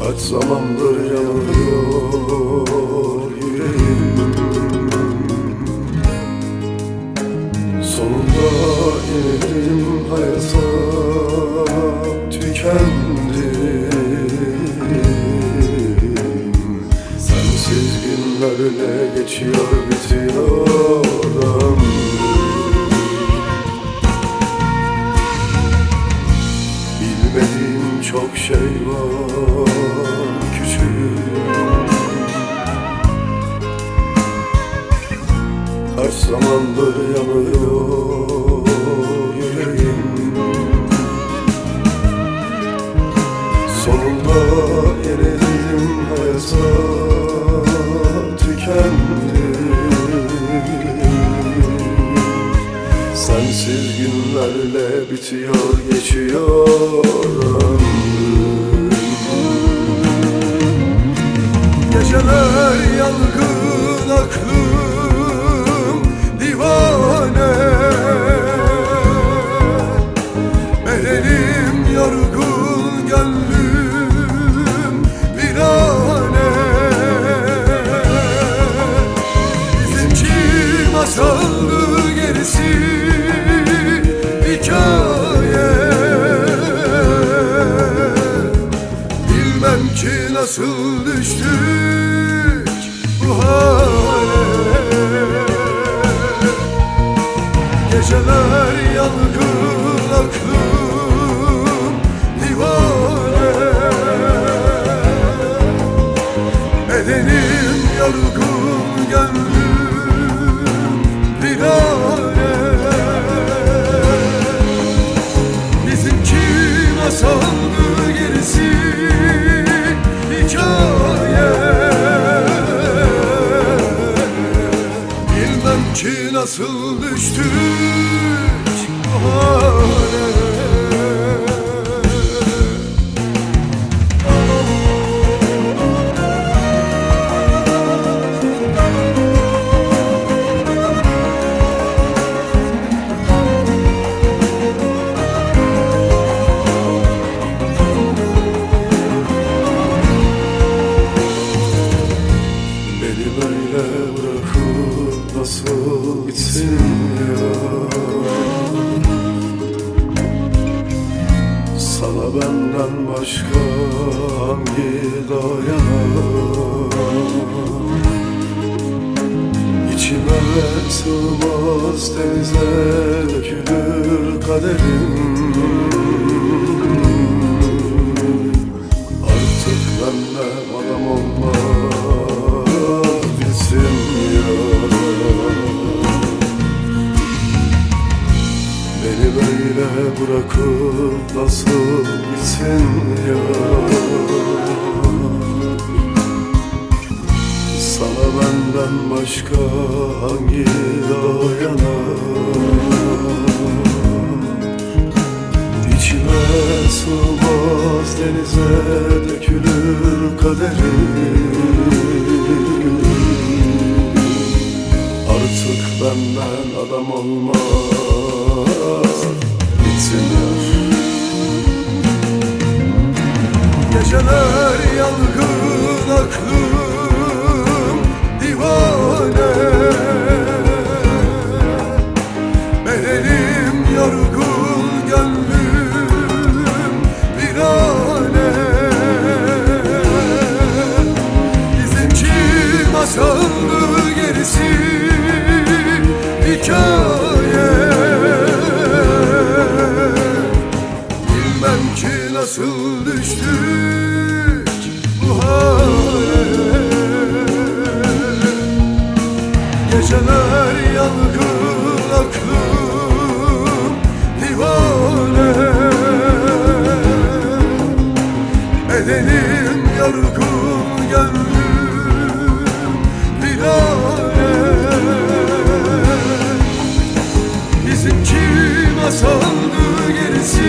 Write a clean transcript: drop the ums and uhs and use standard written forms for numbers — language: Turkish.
Kaç zamandır yanıyor yüreğim. Sonunda inerim hayata, tükendim. Sensiz günlerle geçiyor, bitiyor ömrüm. Bilmediğim çok şey var küçük. Kaç zamandır yanıyor yüreğim. Sonunda yenildim hayata, tükendim. Sensiz günlerle bitiyor, geçiyor ömrüm. Geceler yangın, aklım divane. Bedenim yorgun, gönlüm virane. Bizimki masaldı, gerisi hikaye. Bilmem ki nasıl düştük bu hale. Geceler yangın, aklım divane. Bedenim yorgun, gönlüm virane. Bizimki masaldı, gerisi hikaye. Bilmem ki nasıl düştük bu hale. Beni böyle bırakıp nasıl gitsin ya? Sana benden başka hangi dayanar? İçime sığmaz, denize dökülür kaderim. Artık benden adam olmaz bilsin ya. Beni böyle bırakıp nasıl gitsin ya? Sana benden başka hangi dayanar? İçime sığmaz, denize dökülür kaderim. Artık benden adam olmaz, bitsin yar. Geceler yangın, aklım divane. Bedenim yorgun, gönlüm virane. Bizimki masaldı, gerisi hikaye. Bilmem ki nasıl düştük bu hale. Geceler yangın, aklım divane. Bedenim yorgun, gönlüm virane. Bizimki masaldı, gerisi